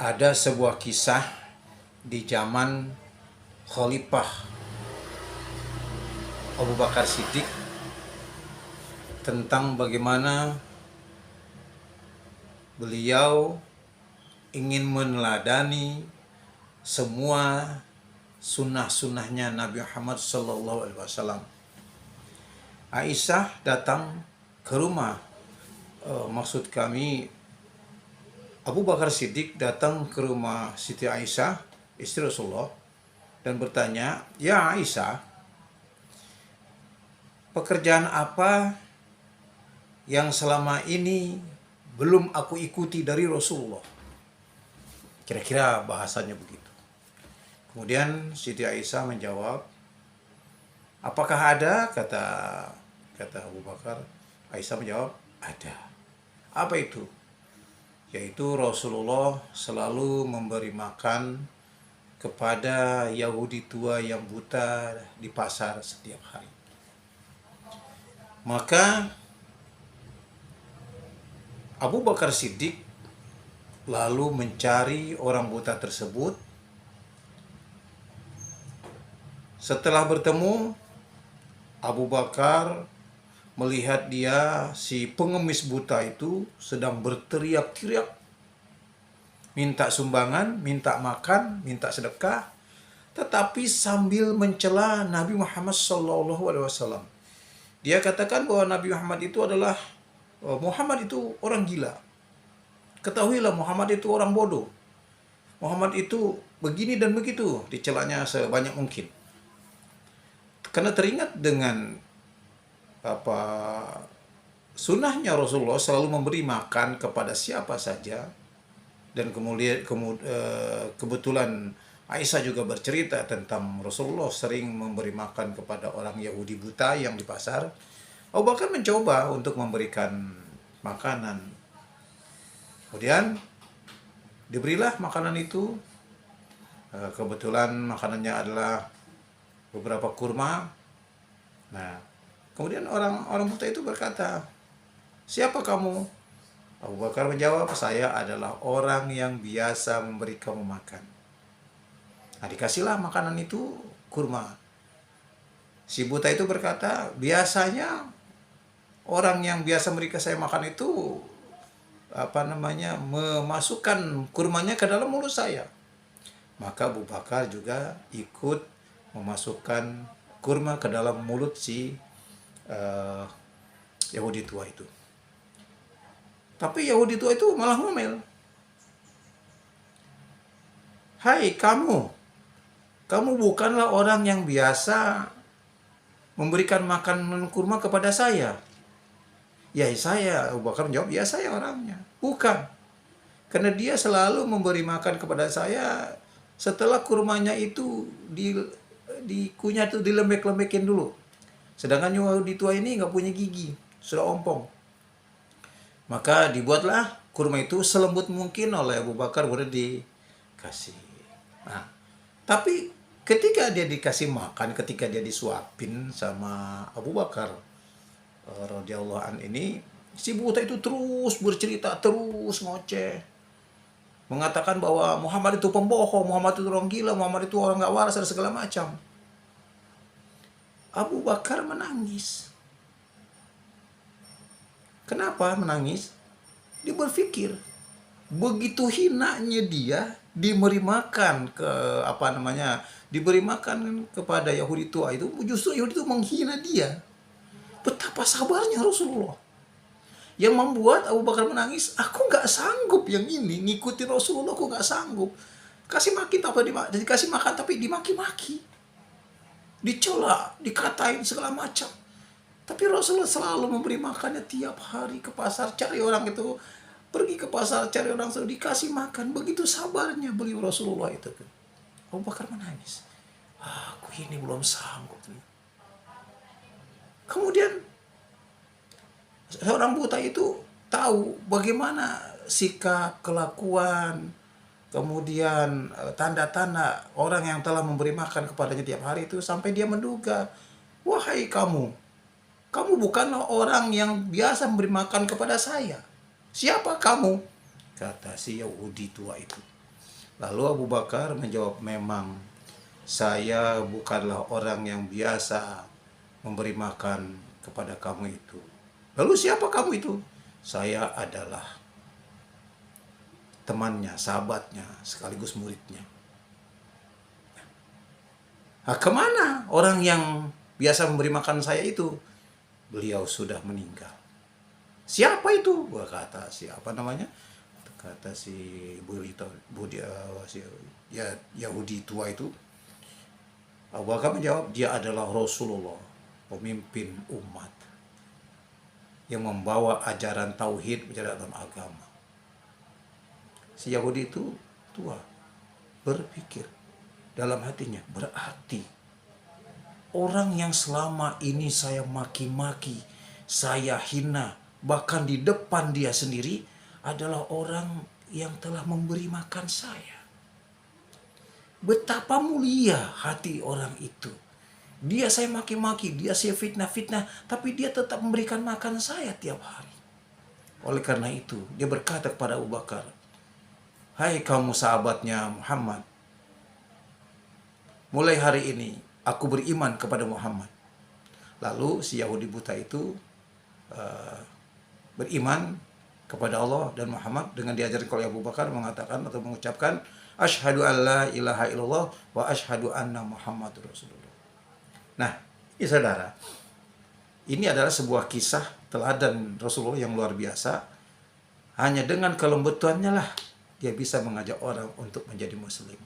Ada sebuah kisah di zaman Khalifah Abu Bakar Siddiq tentang bagaimana beliau ingin meneladani semua sunnah-sunnahnya Nabi Muhammad SAW. Aisyah datang ke rumah, maksud kami Abu Bakar Siddiq datang ke rumah Siti Aisyah, istri Rasulullah, dan bertanya, "Ya Aisyah, pekerjaan apa yang selama ini belum aku ikuti dari Rasulullah?" Kira-kira bahasanya begitu. Kemudian Siti Aisyah menjawab, "Apakah ada?" kata Abu Bakar. Aisyah menjawab, "Ada." "Apa itu?" Yaitu Rasulullah selalu memberi makan kepada Yahudi tua yang buta di pasar setiap hari. Maka Abu Bakar Siddiq lalu mencari orang buta tersebut. Setelah bertemu, Abu Bakar melihat dia, si pengemis buta itu, sedang berteriak-teriak, minta sumbangan, minta makan, minta sedekah, tetapi sambil mencela Nabi Muhammad SAW. Dia katakan bahwa Nabi Muhammad itu orang gila. Ketahuilah Muhammad itu orang bodoh. Muhammad itu begini dan begitu, dicelanya sebanyak mungkin. Karena teringat dengan sunnahnya Rasulullah selalu memberi makan kepada siapa saja, dan kebetulan Aisyah juga bercerita tentang Rasulullah sering memberi makan kepada orang Yahudi buta yang di pasar. Abu Bakar mencoba untuk memberikan makanan. Kemudian diberilah makanan itu. Kebetulan makanannya adalah beberapa kurma. Nah, kemudian orang buta itu berkata, "Siapa kamu?" Abu Bakar menjawab, "Saya adalah orang yang biasa memberi kamu makan." Nah, dikasihlah makanan itu, kurma. Si buta itu berkata, "Biasanya orang yang biasa memberi saya makan itu memasukkan kurmanya ke dalam mulut saya." Maka Abu Bakar juga ikut memasukkan kurma ke dalam mulut si Yahudi tua itu. Tapi Yahudi tua itu malah ngomel, "Hai kamu bukanlah orang yang biasa memberikan makanan kurma kepada saya." "Ya saya," Abu Bakar menjawab, "ya saya orangnya." "Bukan, karena dia selalu memberi makan kepada saya setelah kurmanya itu dikunyah tuh, dilembek-lembekin dulu. Sedangkan Yahudi tua ini nggak punya gigi, sudah ompong." Maka dibuatlah kurma itu selembut mungkin oleh Abu Bakar, boleh dikasih. Nah, tapi ketika dia dikasih makan, ketika dia disuapin sama Abu Bakar radhiyallahu an ini, si buta itu terus bercerita, terus ngoceh, mengatakan bahwa Muhammad itu pembohong, Muhammad itu orang gila, Muhammad itu orang nggak waras, dan segala macam. Abu Bakar menangis. Kenapa menangis? Dia berpikir, begitu hinanya dia diberi makan diberi makan kepada Yahudi tua itu, justru Yahudi itu menghina dia. Betapa sabarnya Rasulullah yang membuat Abu Bakar menangis. "Aku nggak sanggup yang ini, ngikutin Rasulullah, aku nggak sanggup. Kasih makin dikasih makan tapi dimaki-maki, dicela, dikatain segala macam. Tapi Rasulullah selalu memberi makannya tiap hari, ke pasar cari orang itu, pergi ke pasar cari orang itu, dikasih makan." Begitu sabarnya beliau Rasulullah itu. Abu Bakar menangis. "Aku ini belum sanggup." Kemudian seorang buta itu tahu bagaimana sikap, kelakuan, kemudian tanda-tanda orang yang telah memberi makan kepadanya tiap hari itu, sampai dia menduga, "Wahai kamu bukanlah orang yang biasa memberi makan kepada saya. Siapa kamu?" Kata si Yahudi tua itu. Lalu Abu Bakar menjawab, memang saya bukanlah orang yang biasa memberi makan kepada kamu itu. Lalu siapa kamu itu? Saya adalah temannya, sahabatnya, sekaligus muridnya. Nah, kemana orang yang biasa memberi makan saya itu? Beliau sudah meninggal. Siapa itu? Gua kata siapa namanya? Kata si ya Yahudi tua itu. Abu Bakar menjawab, dia adalah Rasulullah, pemimpin umat yang membawa ajaran tauhid dalam agama. Si Yahudi itu tua, berpikir dalam hatinya, berarti orang yang selama ini saya maki-maki, saya hina, bahkan di depan dia sendiri adalah orang yang telah memberi makan saya. Betapa mulia hati orang itu. Dia saya maki-maki, dia saya fitnah-fitnah, tapi dia tetap memberikan makan saya tiap hari. Oleh karena itu, dia berkata kepada Abu Bakar, hai kamu sahabatnya Muhammad, mulai hari ini aku beriman kepada Muhammad. Lalu si Yahudi buta itu beriman kepada Allah dan Muhammad dengan diajarkan oleh Abu Bakar, mengatakan atau mengucapkan, asyhadu an la ilaha illallah wa asyhadu anna Muhammadur Rasulullah. Nah, ini saudara, ini adalah sebuah kisah teladan Rasulullah yang luar biasa. Hanya dengan kelembutannya lah dia bisa mengajak orang untuk menjadi muslim.